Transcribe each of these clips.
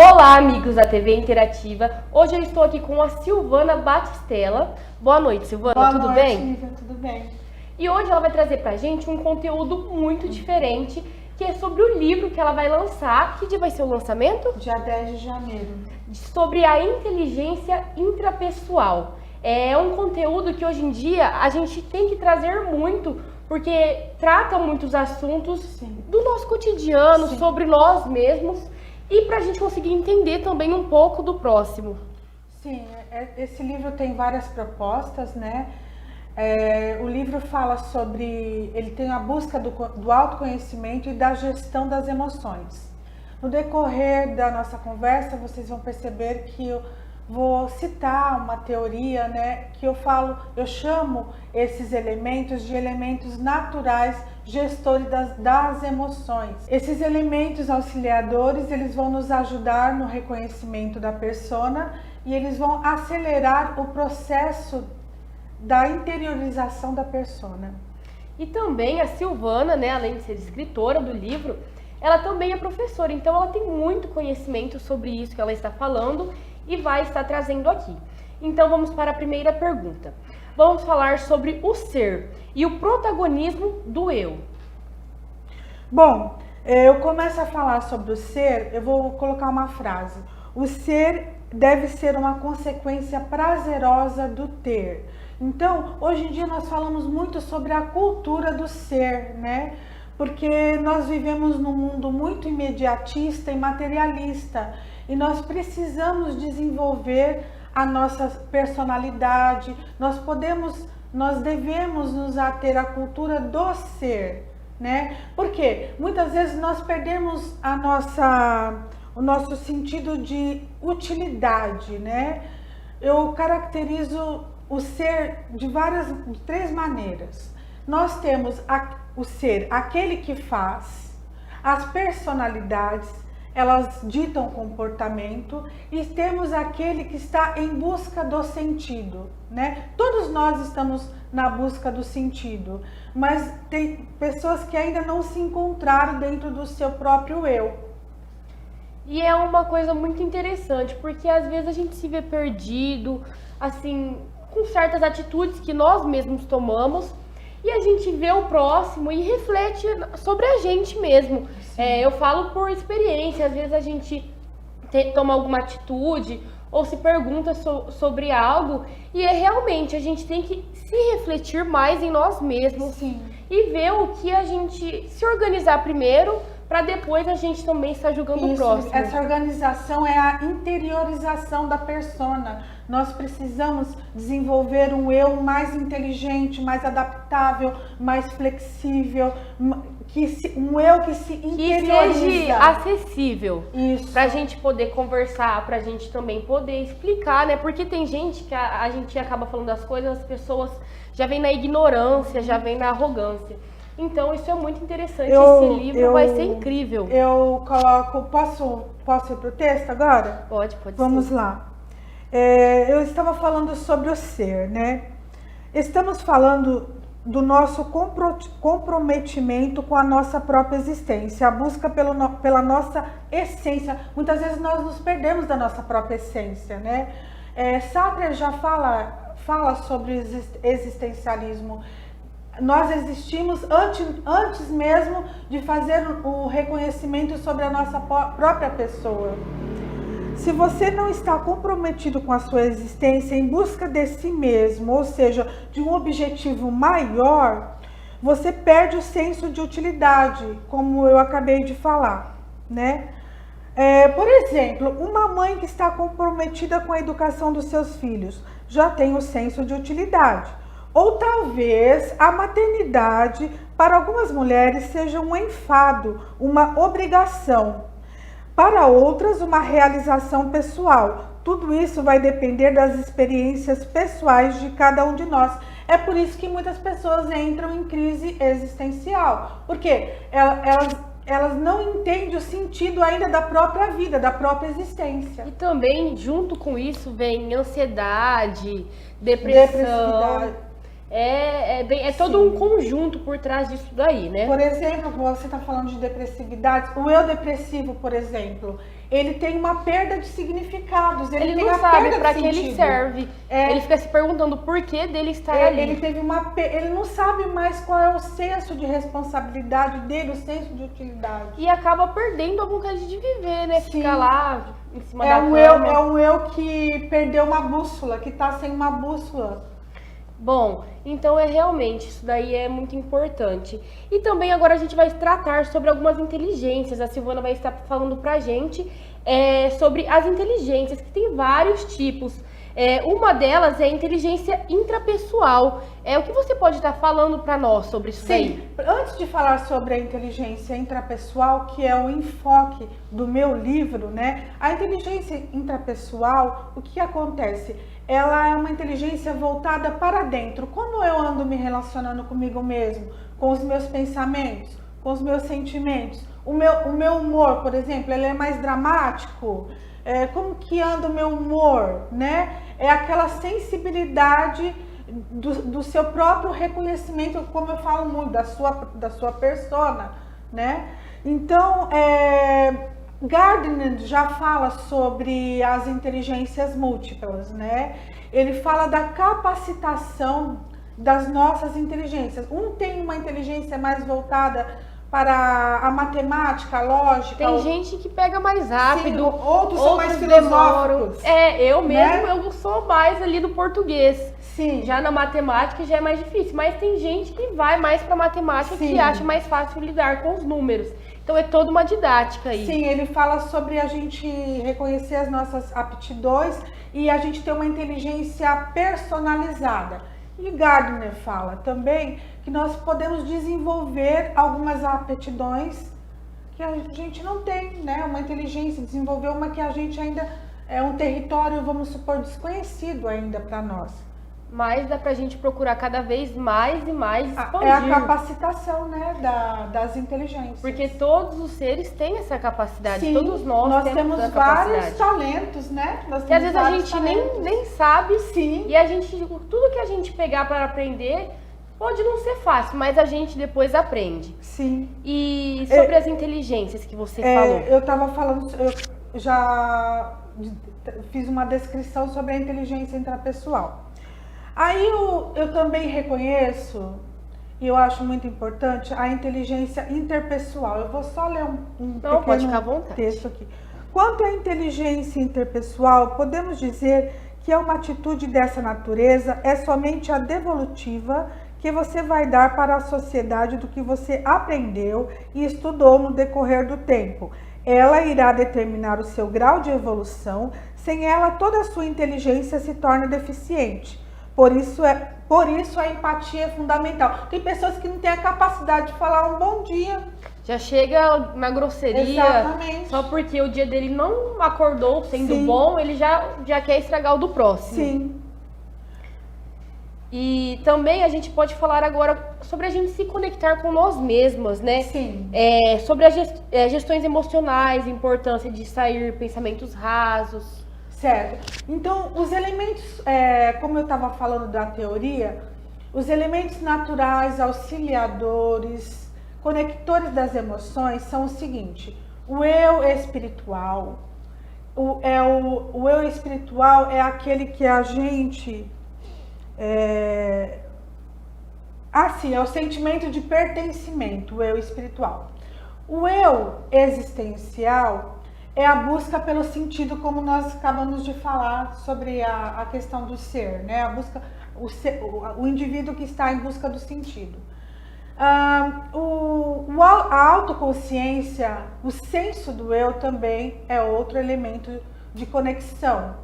Olá, amigos da TV Interativa. Hoje eu estou aqui com a Silvana Batistella. Boa noite, Silvana. Tudo bem? Boa noite, Lívia. Tudo bem. E hoje ela vai trazer pra gente um conteúdo muito diferente, que é sobre o livro que ela vai lançar. Que dia vai ser o lançamento? Dia 10 de janeiro. Sobre a inteligência intrapessoal. É um conteúdo que hoje em dia a gente tem que trazer muito, porque trata muitos assuntos do nosso cotidiano, sobre nós mesmos, e para a gente conseguir entender também um pouco do próximo. Sim, esse livro tem várias propostas, né? O livro fala sobre, ele tem a busca do autoconhecimento e da gestão das emoções. No decorrer da nossa conversa, vocês vão perceber que eu vou citar uma teoria, né, que eu chamo esses elementos de elementos naturais gestores das emoções. Esses elementos auxiliadores, eles vão nos ajudar no reconhecimento da persona e eles vão acelerar o processo da interiorização da persona. E também a Silvana, né, além de ser escritora do livro, ela também é professora, então ela tem muito conhecimento sobre isso que ela está falando e vai estar trazendo aqui. Então vamos para a primeira pergunta. Vamos falar sobre o ser e o protagonismo do eu. Bom, eu começo a falar sobre o ser, eu vou colocar uma frase. O ser deve ser uma consequência prazerosa do ter. Então, hoje em dia nós falamos muito sobre a cultura do ser, né? Porque nós vivemos num mundo muito imediatista e materialista e nós precisamos desenvolver a nossa personalidade, nós devemos nos ater à cultura do ser, né? Porque muitas vezes nós perdemos o nosso sentido de utilidade, né? Eu caracterizo o ser de três maneiras. Nós temos o ser, aquele que faz, as personalidades, elas ditam comportamento, e temos aquele que está em busca do sentido, né? Todos nós estamos na busca do sentido, mas tem pessoas que ainda não se encontraram dentro do seu próprio eu. E é uma coisa muito interessante, porque às vezes a gente se vê perdido, assim, com certas atitudes que nós mesmos tomamos, e a gente vê o próximo e reflete sobre a gente mesmo. Eu falo por experiência, às vezes a gente toma alguma atitude ou se pergunta sobre algo e realmente a gente tem que se refletir mais em nós mesmos. Sim. E ver o que a gente se organizar primeiro, para depois a gente também estar julgando o próximo. Essa organização é a interiorização da persona. Nós precisamos desenvolver um eu mais inteligente, mais adaptável, mais flexível, um eu que se interioriza. Que seja acessível. Isso. Pra gente poder conversar, pra gente também poder explicar, né? Porque tem gente que a gente acaba falando das coisas, as pessoas já vêm na ignorância, já vêm na arrogância. Então, isso é muito interessante. Esse livro vai ser incrível. Eu coloco... Posso ir pro texto agora? Pode Vamos sim. lá. Eu estava falando sobre o ser, né? Estamos falando do nosso comprometimento com a nossa própria existência, a busca pela nossa essência. Muitas vezes nós nos perdemos da nossa própria essência, né? Sartre já fala sobre existencialismo. Nós existimos antes mesmo de fazer o reconhecimento sobre a nossa própria pessoa. Se você não está comprometido com a sua existência em busca de si mesmo, ou seja, de um objetivo maior, você perde o senso de utilidade, como eu acabei de falar, né? Por exemplo, uma mãe que está comprometida com a educação dos seus filhos já tem o senso de utilidade. Ou talvez a maternidade, para algumas mulheres, seja um enfado, uma obrigação. Para outras, uma realização pessoal. Tudo isso vai depender das experiências pessoais de cada um de nós. É por isso que muitas pessoas entram em crise existencial. Porque elas não entendem o sentido ainda da própria vida, da própria existência. E também, junto com isso, vem ansiedade, depressão. É todo um conjunto por trás disso daí, né? Por exemplo, você está falando de depressividade. O eu depressivo, por exemplo, ele tem uma perda de significados. Ele tem não a sabe perda para de que ele sentido. serve. Ele fica se perguntando o porquê dele estar ali. Ele não sabe mais qual é o senso de responsabilidade dele, o senso de utilidade. E acaba perdendo a vontade de viver, né? Sim. Fica lá em cima da cama. É um eu que perdeu uma bússola, que está sem uma bússola. Bom, então realmente, isso daí é muito importante. E também agora a gente vai tratar sobre algumas inteligências. A Silvana vai estar falando pra gente sobre as inteligências, que tem vários tipos. Uma delas é a inteligência intrapessoal. O que você pode estar falando para nós sobre isso daí? Antes de falar sobre a inteligência intrapessoal, que é o enfoque do meu livro, né? A inteligência intrapessoal, o que acontece? Ela é uma inteligência voltada para dentro. Como eu ando me relacionando comigo mesmo, com os meus pensamentos, com os meus sentimentos. O meu humor, por exemplo, ele é mais dramático. Como que anda o meu humor, né? É aquela sensibilidade do seu próprio reconhecimento, como eu falo muito, da sua persona, né? Então, Gardner já fala sobre as inteligências múltiplas, né? Ele fala da capacitação das nossas inteligências. Um tem uma inteligência mais voltada para a matemática, a lógica. Tem gente que pega mais rápido. Sim, outros são mais filosóficos. Eu mesmo, né? Eu sou mais ali do português. Sim. Já na matemática já é mais difícil. Mas tem gente que vai mais para matemática, Sim. que acha mais fácil lidar com os números. Então é toda uma didática aí. Sim, ele fala sobre a gente reconhecer as nossas aptidões e a gente ter uma inteligência personalizada. E Gardner fala também que nós podemos desenvolver algumas aptidões que a gente não tem, né? Uma inteligência, desenvolver uma que a gente ainda é um território, vamos supor, desconhecido ainda para nós. Mas dá pra gente procurar cada vez mais e mais expandir. É a capacitação, né, das inteligências. Porque todos os seres têm essa capacidade. Sim, todos nós temos essa vários capacidade. talentos, né? Que às vezes a gente nem sabe. Sim. E a gente, tudo que a gente pegar para aprender pode não ser fácil, mas a gente depois aprende. Sim. E sobre as inteligências que você falou? Eu estava falando, eu já fiz uma descrição sobre a inteligência intrapessoal. Aí eu também reconheço, e eu acho muito importante, a inteligência interpessoal. Eu vou só ler um pode ficar à vontade. Texto aqui. Quanto à inteligência interpessoal, podemos dizer que uma atitude dessa natureza é somente a devolutiva que você vai dar para a sociedade do que você aprendeu e estudou no decorrer do tempo. Ela irá determinar o seu grau de evolução, sem ela toda a sua inteligência se torna deficiente. Por isso a empatia é fundamental. Tem pessoas que não têm a capacidade de falar um bom dia. Já chega na grosseria. Exatamente. Só porque o dia dele não acordou sendo Sim. bom, ele já quer estragar o do próximo. Sim. E também a gente pode falar agora sobre a gente se conectar com nós mesmas, né? Sim. Sobre as gestões emocionais, a importância de sair pensamentos rasos. Certo. Então, os elementos, como eu estava falando da teoria, os elementos naturais, auxiliadores, conectores das emoções são o seguinte: o eu espiritual. O eu espiritual é aquele que a gente... é o sentimento de pertencimento, o eu espiritual. O eu existencial é a busca pelo sentido, como nós acabamos de falar sobre a questão do ser, né? A busca, o indivíduo que está em busca do sentido. A autoconsciência, o senso do eu também é outro elemento de conexão.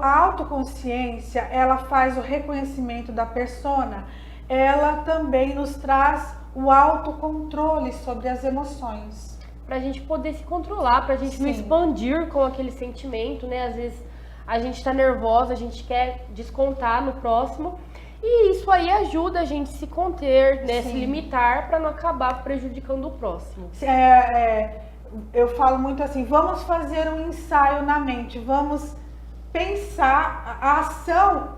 A autoconsciência, ela faz o reconhecimento da persona, ela também nos traz o autocontrole sobre as emoções. Pra gente poder se controlar, pra gente não Sim. expandir com aquele sentimento, né? Às vezes a gente tá nervosa, a gente quer descontar no próximo. E isso aí ajuda a gente se conter, né? Sim. Se limitar para não acabar prejudicando o próximo. Eu falo muito assim, vamos fazer um ensaio na mente, vamos pensar, a ação...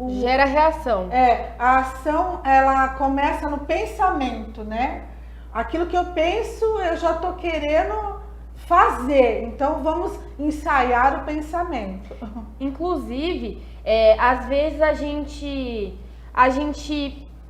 Gera reação. A ação, ela começa no pensamento, né? Aquilo que eu penso, eu já tô querendo fazer. Então vamos ensaiar o pensamento. Inclusive, às vezes a gente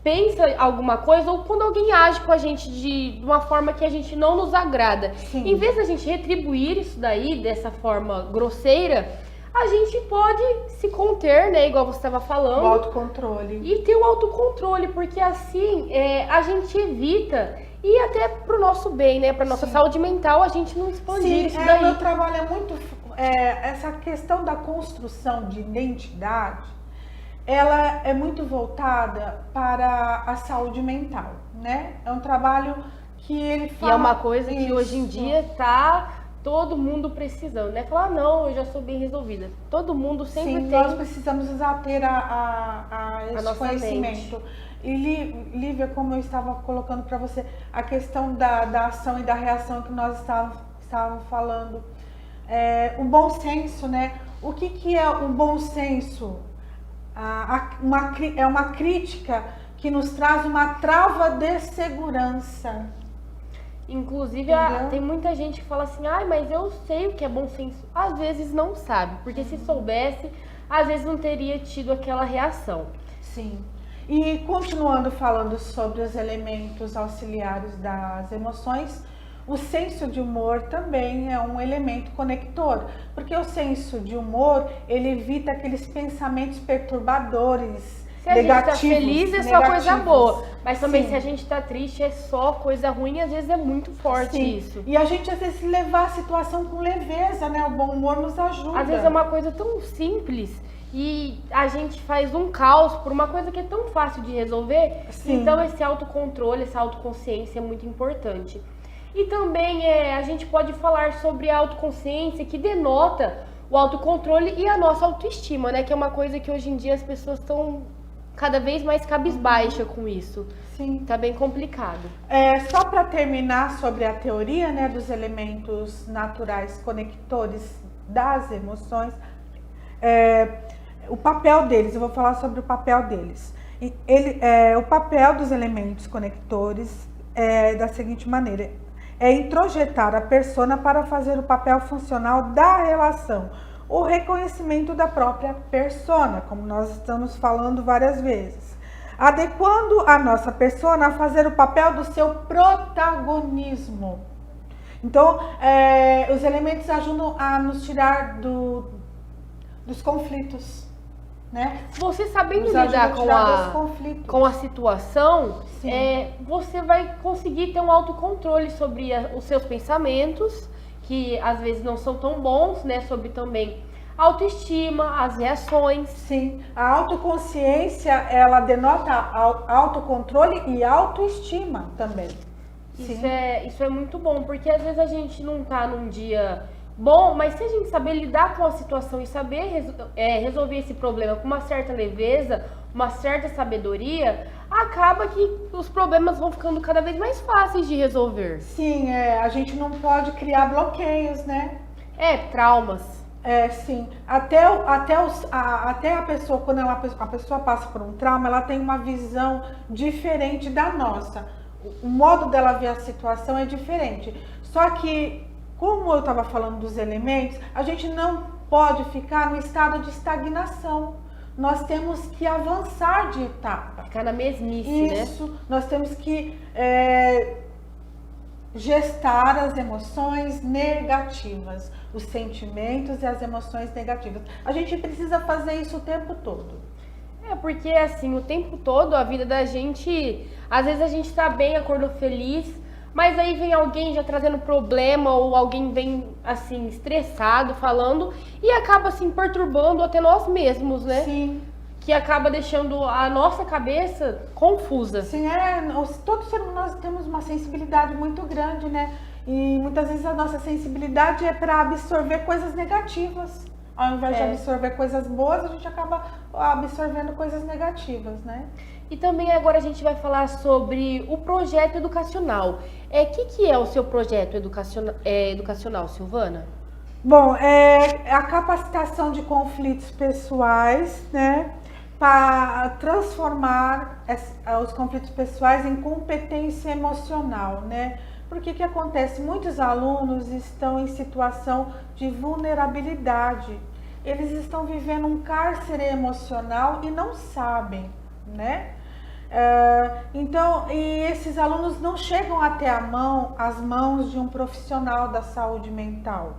pensa alguma coisa ou quando alguém age com a gente de uma forma que a gente não nos agrada. Sim. Em vez da gente retribuir isso daí dessa forma grosseira, a gente pode se conter, né? Igual você estava falando. O autocontrole. E ter o autocontrole, porque assim a gente evita e até pro nosso bem, né? Pra nossa saúde mental, a gente não expandir isso daí. O meu trabalho é muito... essa questão da construção de identidade, ela é muito voltada para a saúde mental, né? É um trabalho que ele fala... E é uma coisa que isso. hoje em dia tá todo mundo precisando, né? Falar, não, eu já sou bem resolvida. Todo mundo sempre Sim, tem... nós precisamos ater a esse nossa conhecimento. E Lívia, como eu estava colocando para você, a questão da ação e da reação que nós estávamos falando, o bom senso, né? O que é o bom senso? É uma crítica que nos traz uma trava de segurança. Inclusive, tem muita gente que fala assim, mas eu sei o que é bom senso. Às vezes não sabe, porque se soubesse, às vezes não teria tido aquela reação. Sim. E continuando falando sobre os elementos auxiliares das emoções, o senso de humor também é um elemento conector, porque o senso de humor, ele evita aqueles pensamentos perturbadores, se a negativos. Se a gente tá feliz, é só coisa boa, mas também Sim. se a gente tá triste, é só coisa ruim, às vezes é muito forte. Sim. Isso. E a gente, às vezes, levar a situação com leveza, né? O bom humor nos ajuda. Às vezes é uma coisa tão simples e a gente faz um caos por uma coisa que é tão fácil de resolver. Sim. Então esse autocontrole, essa autoconsciência é muito importante. E também a gente pode falar sobre a autoconsciência, que denota o autocontrole e a nossa autoestima, né? Que é uma coisa que hoje em dia as pessoas estão cada vez mais cabisbaixa com isso. Sim. Tá bem complicado. Só para terminar sobre a teoria, né, dos elementos naturais conectores das emoções, o papel deles, eu vou falar sobre o papel deles. O papel dos elementos conectores é da seguinte maneira: é introjetar a persona para fazer o papel funcional da relação, o reconhecimento da própria persona, como nós estamos falando várias vezes, adequando a nossa persona a fazer o papel do seu protagonismo. Então, os elementos ajudam a nos tirar dos conflitos, né? Você sabendo Nos ajuda lidar a tirar dos conflitos. com a situação, Sim. você vai conseguir ter um autocontrole sobre os seus pensamentos, que às vezes não são tão bons, né? Sobre também autoestima, as reações. Sim, a autoconsciência, ela denota autocontrole e autoestima também. Isso é muito bom, porque às vezes a gente não tá num dia bom, mas se a gente saber lidar com a situação e saber resolver esse problema com uma certa leveza, uma certa sabedoria, acaba que os problemas vão ficando cada vez mais fáceis de resolver. Sim, a gente não pode criar bloqueios, né? Traumas. Sim. Até a pessoa, quando a pessoa passa por um trauma, ela tem uma visão diferente da nossa. O modo dela ver a situação é diferente. Só que, como eu estava falando dos elementos, a gente não pode ficar no estado de estagnação. Nós temos que avançar de etapa. Ficar na mesmice, né? Isso, nós temos que gestar as emoções negativas, os sentimentos e as emoções negativas. A gente precisa fazer isso o tempo todo. Porque assim, o tempo todo a vida da gente, às vezes a gente tá bem, acordou feliz, mas aí vem alguém já trazendo problema ou alguém vem assim estressado falando e acaba assim perturbando até nós mesmos, né? Sim. Que acaba deixando a nossa cabeça confusa. Sim, todos nós temos uma sensibilidade muito grande, né? E muitas vezes a nossa sensibilidade é para absorver coisas negativas. Ao invés de absorver coisas boas, a gente acaba absorvendo coisas negativas, né? E também agora a gente vai falar sobre o projeto educacional. Que é o seu projeto educacional, Silvana? Bom, é a capacitação de conflitos pessoais, né? Para transformar os conflitos pessoais em competência emocional, né? Porque o que acontece? Muitos alunos estão em situação de vulnerabilidade. Eles estão vivendo um cárcere emocional e não sabem, né? Então, e esses alunos não chegam até as mãos de um profissional da saúde mental.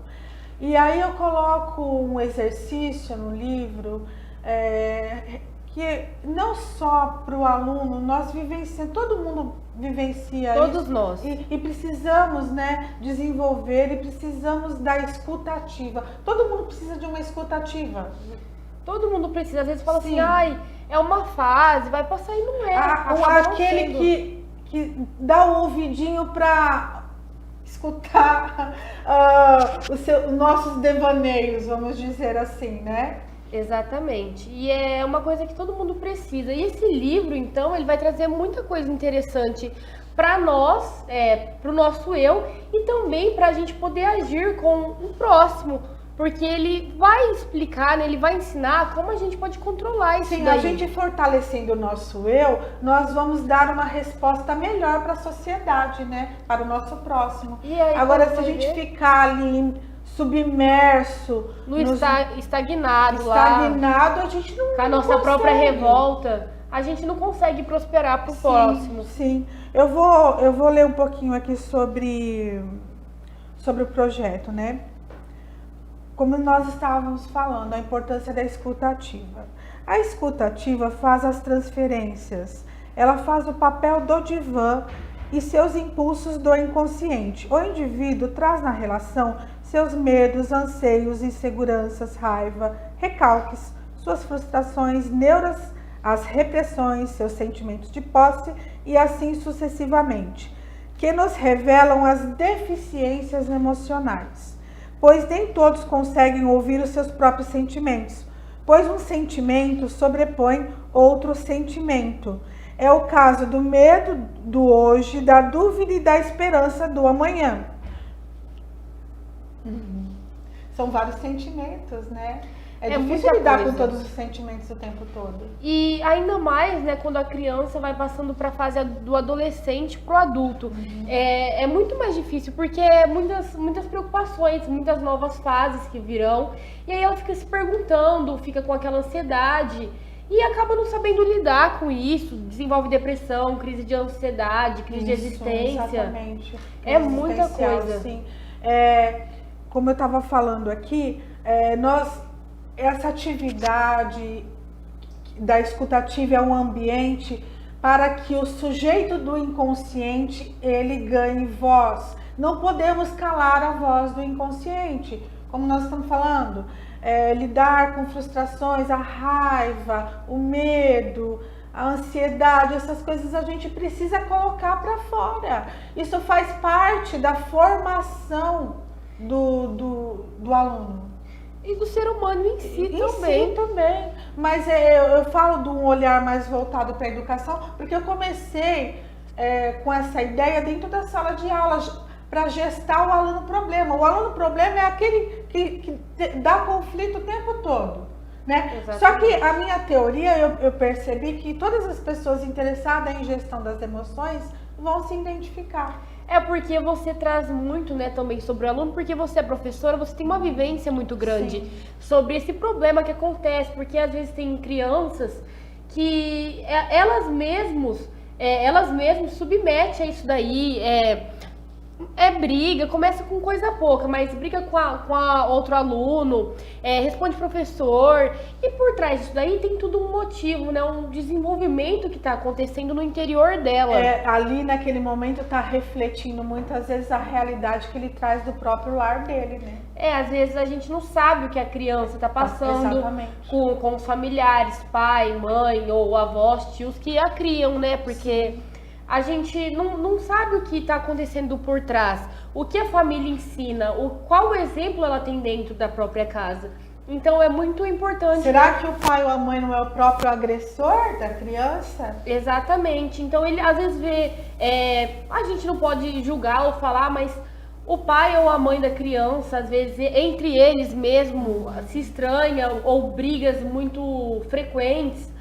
E aí eu coloco um exercício no livro, que não só para o aluno, nós vivenciamos, todo mundo vivencia Todos isso, nós. e precisamos, né, desenvolver, e precisamos da escuta ativa. Todo mundo precisa de uma escuta ativa. Todo mundo precisa, às vezes fala Sim. assim, ai, é uma fase, vai passar e não é. Ou acaba não aquele sendo. que dá o ouvidinho para escutar os nossos devaneios, vamos dizer assim, né? Exatamente. E é uma coisa que todo mundo precisa. E esse livro, então, ele vai trazer muita coisa interessante para nós, para o nosso eu, e também para a gente poder agir com o próximo. Porque ele vai explicar, né, ele vai ensinar como a gente pode controlar isso Sim, daí. a gente fortalecendo o nosso eu, nós vamos dar uma resposta melhor para a sociedade, né? Para o nosso próximo. E aí, agora, quando se a vai gente ver, ficar ali estagnado lá, a gente não com a nossa consegue. própria revolta, a gente não consegue prosperar pro próximo. Sim, eu vou ler um pouquinho aqui sobre o projeto, né? Como nós estávamos falando, a importância da escuta ativa. A escuta ativa faz as transferências, ela faz o papel do divã e seus impulsos do inconsciente. O indivíduo traz na relação seus medos, anseios, inseguranças, raiva, recalques, suas frustrações, neuras, as repressões, seus sentimentos de posse e assim sucessivamente, que nos revelam as deficiências emocionais. Pois nem todos conseguem ouvir os seus próprios sentimentos, pois um sentimento sobrepõe outro sentimento. É o caso do medo do hoje, da dúvida e da esperança do amanhã. São vários sentimentos, né? É difícil muita lidar coisa. com todos os sentimentos o tempo todo. E ainda mais, né, quando a criança vai passando para a fase do adolescente pro adulto. É muito mais difícil, porque é muitas preocupações, muitas novas fases que virão. E aí ela fica se perguntando, fica com aquela ansiedade e acaba não sabendo lidar com isso. Desenvolve depressão, crise de ansiedade, crise de existência. Exatamente. É muita Existencial, coisa. Sim. Como eu estava falando aqui, essa atividade da escutativa é um ambiente para que o sujeito do inconsciente ele ganhe voz. Não podemos calar a voz do inconsciente, como nós estamos falando. Lidar com frustrações, a raiva, o medo, a ansiedade, essas coisas a gente precisa colocar para fora. Isso faz parte da formação do aluno. E do ser humano em si também. Sim, também. Mas eu falo de um olhar mais voltado para a educação, porque eu comecei com essa ideia dentro da sala de aula, para gestar o aluno problema. O aluno problema é aquele que dá conflito o tempo todo, né? Só que a minha teoria, eu percebi que todas as pessoas interessadas em gestão das emoções vão se identificar. É porque você traz muito, né, também sobre o aluno, porque você é professora, você tem uma vivência muito grande sobre esse problema que acontece, porque às vezes tem crianças que elas mesmas submetem a isso daí, briga, começa com coisa pouca, mas briga com a outro aluno, responde professor, e por trás disso daí tem tudo um motivo, né, um desenvolvimento que está acontecendo no interior dela. Ali naquele momento está refletindo muitas vezes a realidade que ele traz do próprio lar dele, né? Às vezes a gente não sabe o que a criança está passando com os familiares, pai, mãe ou avós, tios que a criam, né, porque a gente não sabe o que está acontecendo por trás, o que a família ensina, qual exemplo ela tem dentro da própria casa. Então é muito importante. Será que o pai ou a mãe não é o próprio agressor da criança? Exatamente. Então ele às vezes vê, a gente não pode julgar ou falar, mas o pai ou a mãe da criança, às vezes entre eles mesmo, se estranha ou brigas muito frequentes,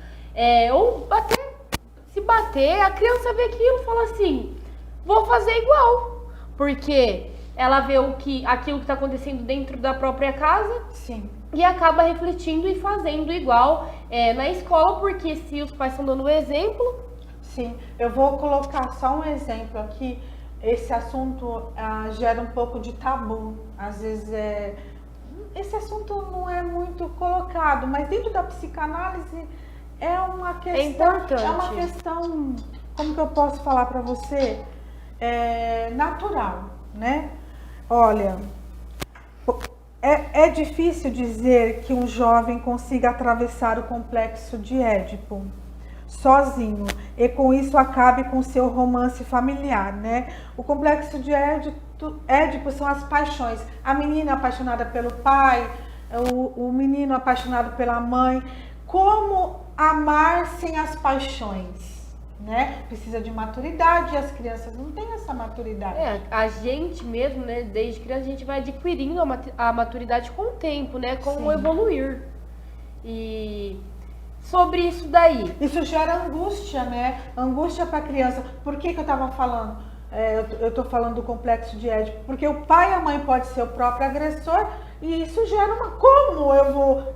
ou até se bater, a criança vê aquilo e fala assim, vou fazer igual. porque ela vê aquilo que está acontecendo dentro da própria casa. Sim. E acaba refletindo e fazendo igual na escola, porque se os pais estão dando o exemplo... Sim, eu vou colocar só um exemplo aqui. Esse assunto gera um pouco de tabu. Às vezes esse assunto não é muito colocado, mas dentro da psicanálise é uma questão... É importante. É uma questão, como que eu posso falar para você? Natural, né? Olha... É difícil dizer que um jovem consiga atravessar o complexo de Édipo sozinho e com isso acabe com seu romance familiar, né? O complexo de Édipo são as paixões. A menina apaixonada pelo pai, o menino apaixonado pela mãe. Como amar sem as paixões? Né? Precisa de maturidade e as crianças não têm essa maturidade. A gente mesmo, né, desde criança, a gente vai adquirindo a maturidade com o tempo, né, com o evoluir. E sobre isso daí... Isso gera angústia, né? Angústia para a criança. Por que eu estava falando? Eu estou falando do complexo de Édipo. Porque o pai e a mãe podem ser o próprio agressor e isso gera uma... Como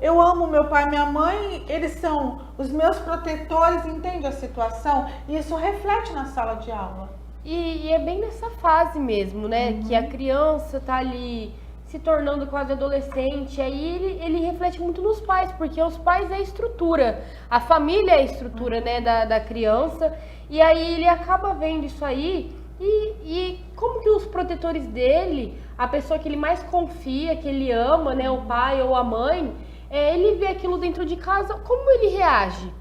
eu amo meu pai e minha mãe, eles são os meus protetores, entende a situação? E isso reflete na sala de aula. E é bem nessa fase mesmo, né? Que a criança tá ali se tornando quase adolescente, aí ele reflete muito nos pais, porque os pais é a estrutura, a família é a estrutura, né, da criança, e aí ele acaba vendo isso aí, e como que os protetores dele, a pessoa que ele mais confia, que ele ama, né, o pai ou a mãe, ele vê aquilo dentro de casa, como ele reage?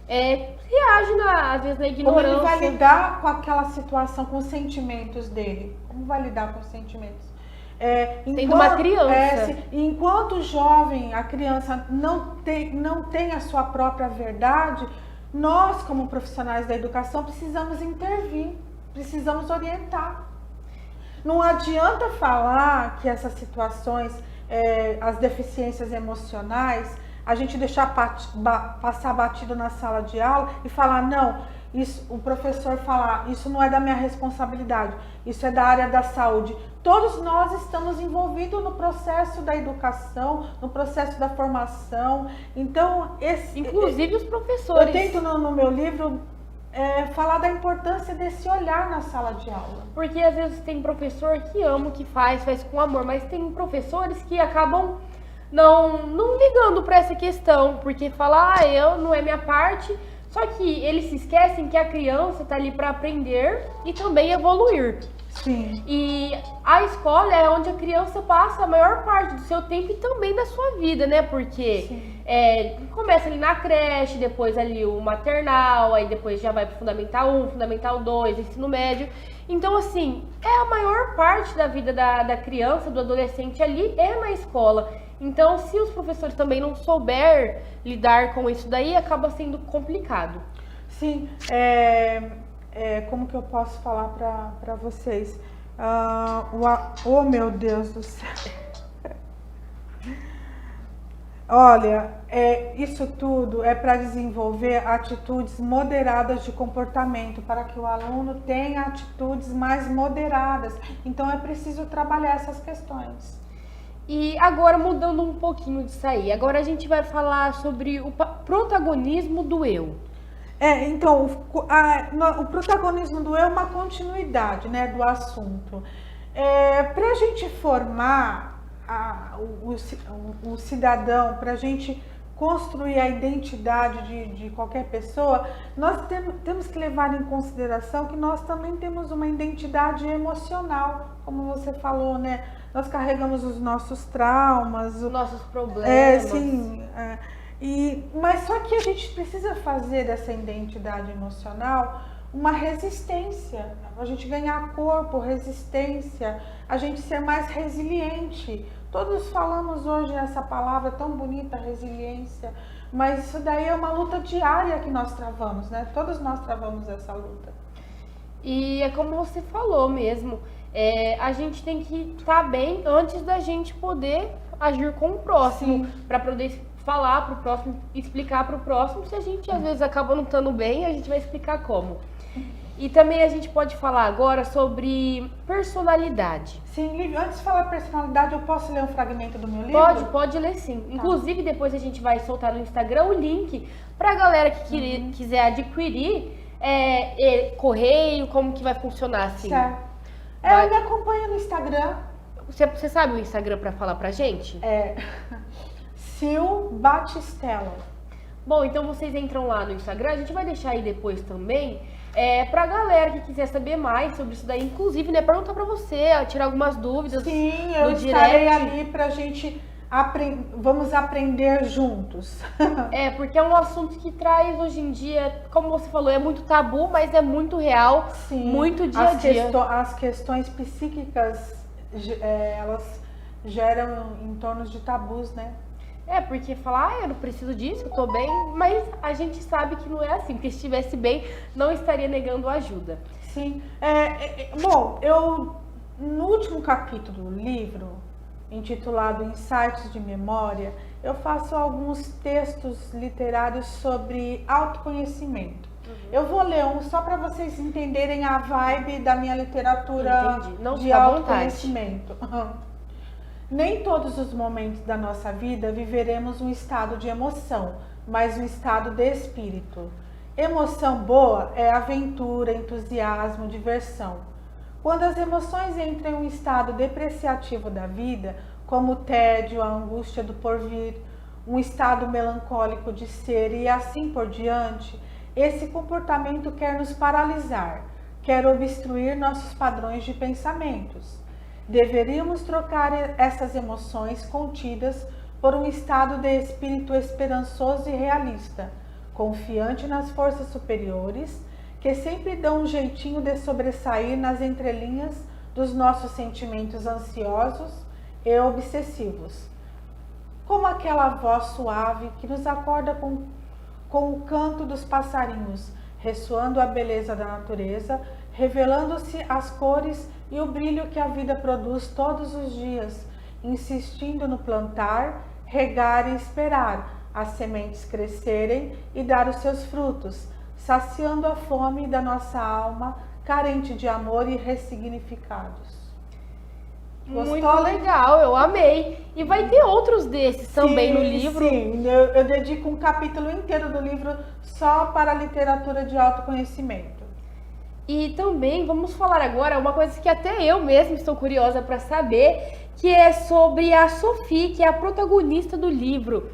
Reage, às vezes, na ignorância. Como ele vai lidar com aquela situação, com os sentimentos dele? Como vai lidar com os sentimentos? Tendo uma criança. Enquanto jovem, a criança não tem a sua própria verdade, nós, como profissionais da educação, precisamos intervir, precisamos orientar. Não adianta falar que essas situações, as deficiências emocionais, a gente deixar passar batido na sala de aula e falar, não, o professor falar, isso não é da minha responsabilidade, isso é da área da saúde. Todos nós estamos envolvidos no processo da educação, no processo da formação. Então, inclusive os professores. Eu tento no meu livro falar da importância desse olhar na sala de aula. Porque às vezes tem professor que ama o que faz com amor, mas tem professores que acabam não ligando para essa questão, porque fala, não é minha parte. Só que eles se esquecem que a criança está ali para aprender e também evoluir. Sim. E a escola é onde a criança passa a maior parte do seu tempo e também da sua vida, né? Porque começa ali na creche, depois ali o maternal, aí depois já vai pro Fundamental 1, Fundamental 2, ensino médio. Então, assim, a maior parte da vida da criança, do adolescente ali é na escola. Então, se os professores também não souber lidar com isso daí, acaba sendo complicado. Sim, como que eu posso falar para vocês? Oh, meu Deus do céu! Olha, isso tudo é para desenvolver atitudes moderadas de comportamento, para que o aluno tenha atitudes mais moderadas. Então, é preciso trabalhar essas questões. E agora, mudando um pouquinho disso aí, agora a gente vai falar sobre o protagonismo do eu. Então, o protagonismo do eu é uma continuidade, né, do assunto. Para a gente formar o cidadão, para a gente construir a identidade de qualquer pessoa, nós temos que levar em consideração que nós também temos uma identidade emocional, como você falou, né? Nós carregamos os nossos traumas, os nossos problemas. Sim. Mas só que a gente precisa fazer dessa identidade emocional uma resistência, a gente ganhar corpo, resistência, a gente ser mais resiliente. Todos falamos hoje essa palavra tão bonita, resiliência, mas isso daí é uma luta diária que nós travamos, né? Todos nós travamos essa luta. E é como você falou mesmo, a gente tem que estar bem antes da gente poder agir com o próximo, para poder falar para o próximo, explicar para o próximo. Se a gente às vezes acaba não estando bem, a gente vai explicar como. E também a gente pode falar agora sobre personalidade. Sim, Lívia, antes de falar personalidade, eu posso ler um fragmento do meu livro? Pode ler sim. Inclusive, depois a gente vai soltar no Instagram o link pra galera que quiser adquirir correio, como que vai funcionar assim. Certo. Me acompanha no Instagram. Você sabe o Instagram pra falar pra gente? Sil Batistella. Bom, então vocês entram lá no Instagram, a gente vai deixar aí depois também, pra galera que quiser saber mais sobre isso daí, inclusive, né, perguntar pra você, tirar algumas dúvidas. Sim, eu estarei ali pra gente vamos aprender juntos. Porque é um assunto que traz hoje em dia, como você falou, é muito tabu, mas é muito real, sim, muito dia a dia. As questões psíquicas, elas geram em torno de tabus, né? Porque falar, eu não preciso disso, eu tô bem, mas a gente sabe que não é assim, porque se estivesse bem, não estaria negando ajuda. Sim. Bom, eu, no último capítulo do livro, intitulado Insights de Memória, eu faço alguns textos literários sobre autoconhecimento. Eu vou ler um só para vocês entenderem a vibe da minha literatura de autoconhecimento. Nem todos os momentos da nossa vida viveremos um estado de emoção, mas um estado de espírito. Emoção boa é aventura, entusiasmo, diversão. Quando as emoções entram em um estado depreciativo da vida, como o tédio, a angústia do porvir, um estado melancólico de ser e assim por diante, esse comportamento quer nos paralisar, quer obstruir nossos padrões de pensamentos. Deveríamos trocar essas emoções contidas por um estado de espírito esperançoso e realista, confiante nas forças superiores, que sempre dão um jeitinho de sobressair nas entrelinhas dos nossos sentimentos ansiosos e obsessivos. Como aquela voz suave que nos acorda com o canto dos passarinhos, ressoando a beleza da natureza, revelando-se as cores e o brilho que a vida produz todos os dias, insistindo no plantar, regar e esperar as sementes crescerem e dar os seus frutos, saciando a fome da nossa alma, carente de amor e ressignificados. Gostou? Muito legal, eu amei. E vai ter outros desses também no livro. Sim, eu dedico um capítulo inteiro do livro só para a literatura de autoconhecimento. E também vamos falar agora uma coisa que até eu mesma estou curiosa para saber, que é sobre a Sophie, que é a protagonista do livro.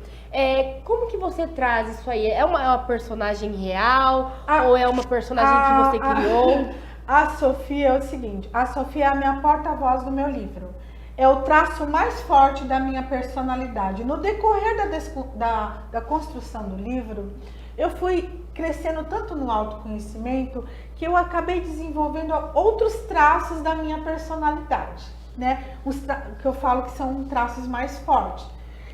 Como que você traz isso aí? É uma personagem real ou é uma personagem que você criou? A Sophie é o seguinte, a Sophie é a minha porta-voz do meu livro. É o traço mais forte da minha personalidade. No decorrer da construção do livro, eu fui crescendo tanto no autoconhecimento que eu acabei desenvolvendo outros traços da minha personalidade, né? Que eu falo que são traços mais fortes.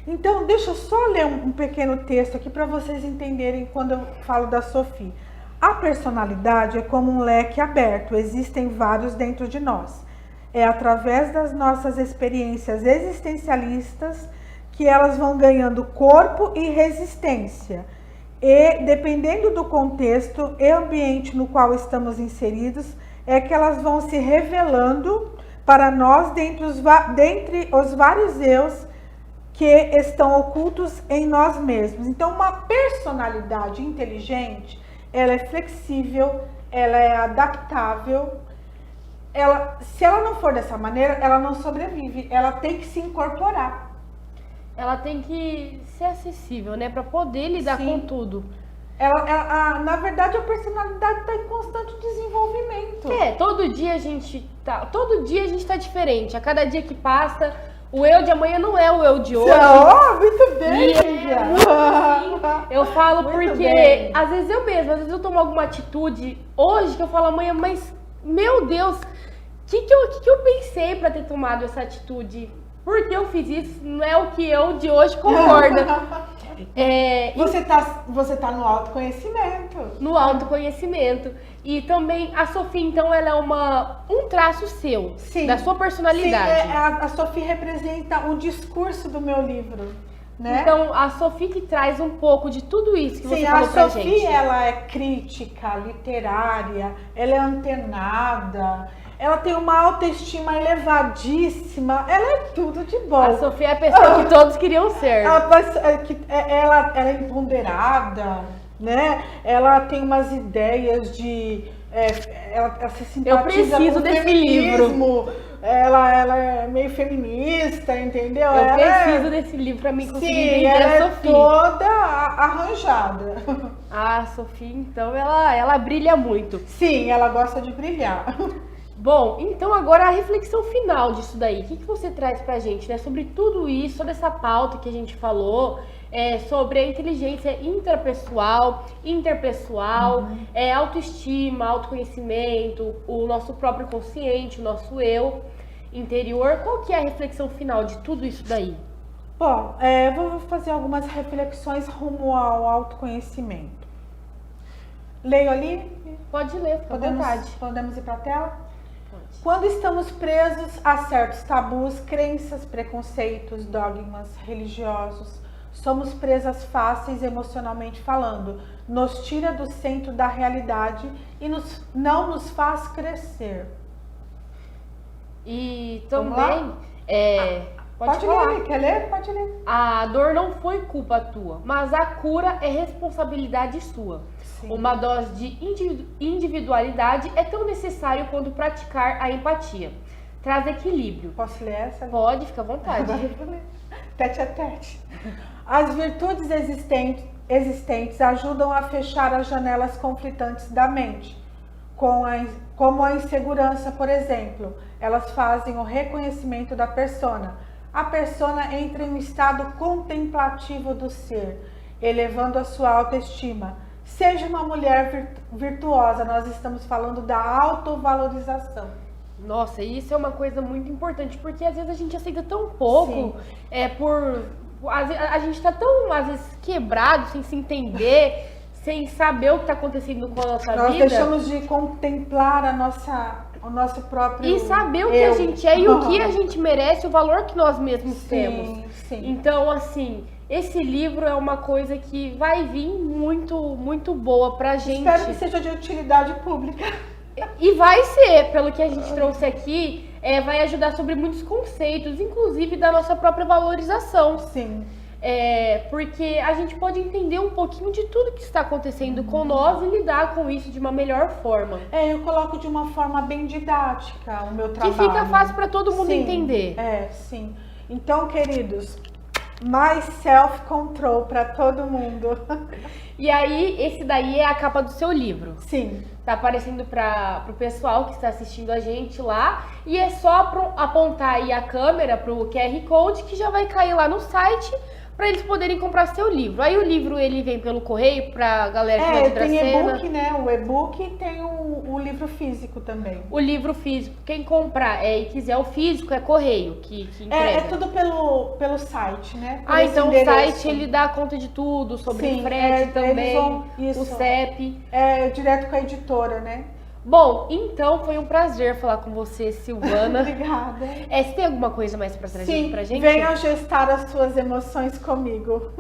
Então, deixa eu só ler um pequeno texto aqui para vocês entenderem quando eu falo da Sophie. A personalidade é como um leque aberto, existem vários dentro de nós. É através das nossas experiências existencialistas que elas vão ganhando corpo e resistência. E, dependendo do contexto e ambiente no qual estamos inseridos, é que elas vão se revelando para nós dentre os vários eus que estão ocultos em nós mesmos. Então, uma personalidade inteligente, ela é flexível, ela é adaptável. Se ela não for dessa maneira, ela não sobrevive. Ela tem que se incorporar. Ela tem que ser acessível, né? Para poder lidar com tudo. Na verdade, a personalidade está em constante desenvolvimento. Todo dia a gente tá diferente. A cada dia que passa, o eu de amanhã não é o eu de hoje. Muito bem, eu falo muito porque, bem. Às vezes eu tomo alguma atitude hoje que eu falo amanhã, mas, meu Deus, o que eu pensei para ter tomado essa atitude? Por que eu fiz isso? Não é o que eu de hoje concorda. Você tá no autoconhecimento. No autoconhecimento. E também a Sophie, então, ela é um traço seu, da sua personalidade. Sim, a Sophie representa o discurso do meu livro. né? Então, a Sofia que traz um pouco de tudo isso que Sim, você falou pra a gente. Sofia, ela é crítica, literária, ela é antenada, ela tem uma autoestima elevadíssima, ela é tudo de bom. A Sofia é a pessoa que todos queriam ser. Ela é empoderada, né? Ela tem umas ideias de... ela se simpatiza preciso com o desse feminismo. Ela é meio feminista, entendeu? Eu Ela preciso desse livro pra mim conseguir Sim, entender ela a é Sofia. toda arranjada. A Sofia, então, ela brilha muito. Sim, ela gosta de brilhar. Bom, então agora a reflexão final disso daí. O que você traz pra gente, né? Sobre tudo isso, sobre essa pauta que a gente falou, sobre a inteligência intrapessoal, interpessoal, autoestima, autoconhecimento, o nosso próprio consciente, o nosso eu interior. Qual que é a reflexão final de tudo isso daí? Bom, vou fazer algumas reflexões rumo ao autoconhecimento. Leio ali? Pode ler, fica à vontade. Podemos ir para a tela? Pode. Quando estamos presos a certos tabus, crenças, preconceitos, dogmas religiosos, somos presas fáceis emocionalmente falando, nos tira do centro da realidade e não nos faz crescer. E Vamos também, Pode ler, quer ler? Pode ler. a dor não foi culpa tua, mas a cura é responsabilidade sua. Sim. Uma dose de individualidade é tão necessário quanto praticar a empatia. Traz equilíbrio. Posso ler essa? Pode, fica à vontade. Agora eu vou ler. Tete a tete. As virtudes existentes ajudam a fechar as janelas conflitantes da mente, como a insegurança, por exemplo. Elas fazem o reconhecimento da persona. A persona entra em um estado contemplativo do ser, elevando a sua autoestima. Seja uma mulher virtuosa, nós estamos falando da autovalorização. Nossa, isso é uma coisa muito importante, porque às vezes a gente aceita tão pouco, a gente tá tão, às vezes, quebrado, sem se entender, sem saber o que tá acontecendo com a nossa vida. Nós deixamos de contemplar o nosso próprio E saber o que a gente é e o que a gente merece, o valor que nós mesmos temos. Sim. Então, assim, esse livro é uma coisa que vai vir muito, muito boa pra gente. Espero que seja de utilidade pública. E vai ser, pelo que a gente trouxe aqui, vai ajudar sobre muitos conceitos, inclusive da nossa própria valorização. Sim. Porque a gente pode entender um pouquinho de tudo que está acontecendo com nós e lidar com isso de uma melhor forma. Eu coloco de uma forma bem didática o meu trabalho. Que fica fácil para todo mundo Sim, entender. Sim. Então, queridos, mais self-control para todo mundo. E aí, esse daí é a capa do seu livro. Sim. Tá aparecendo pro pessoal que está assistindo a gente lá. E é só apontar aí a câmera pro QR Code que já vai cair lá no site para eles poderem comprar seu livro. Aí o livro ele vem pelo correio pra galera que vai de Dracena. Tem e-book, né? O e-book e tem o livro físico também. O livro físico, quem comprar e quiser o físico é correio que entrega. É tudo pelo site, né? Então o site ele dá conta de tudo, sobre frete também, o CEP. Direto com a editora, né? Bom, então foi um prazer falar com você, Silvana. Obrigada. Você tem alguma coisa mais pra trazer pra gente? Venha gestar as suas emoções comigo.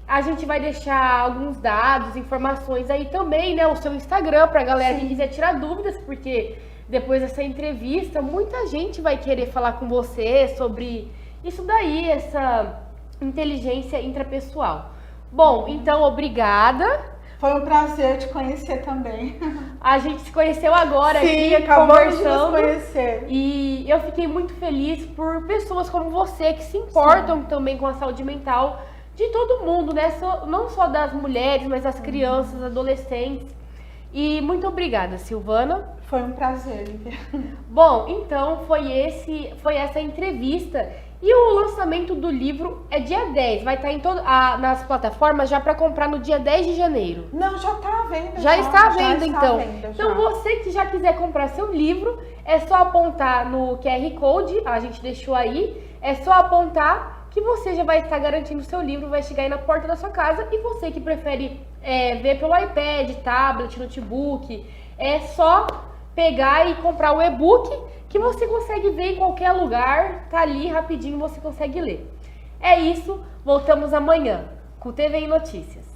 A gente vai deixar alguns dados, informações aí também, né? O seu Instagram pra galera que quiser tirar dúvidas, porque depois dessa entrevista, muita gente vai querer falar com você sobre isso daí, essa inteligência intrapessoal. Bom, então, obrigada. Foi um prazer te conhecer também. A gente se conheceu agora aqui, acabamos conversando. de nos conhecer. E eu fiquei muito feliz por pessoas como você que se importam também com a saúde mental de todo mundo, né? Não só das mulheres, mas das crianças, adolescentes. E muito obrigada, Silvana. Foi um prazer, Lívia. Bom, então foi essa entrevista. E o lançamento do livro é dia 10, vai estar nas plataformas já para comprar no dia 10 de janeiro. Não, já está à venda. Já está à venda, então. Então você que já quiser comprar seu livro, é só apontar no QR Code, a gente deixou aí, é só apontar que você já vai estar garantindo o seu livro, vai chegar aí na porta da sua casa. E você que prefere ver pelo iPad, tablet, notebook, é só pegar e comprar o e-book, que você consegue ver em qualquer lugar, tá ali rapidinho, você consegue ler. É isso, voltamos amanhã com o TV em Notícias.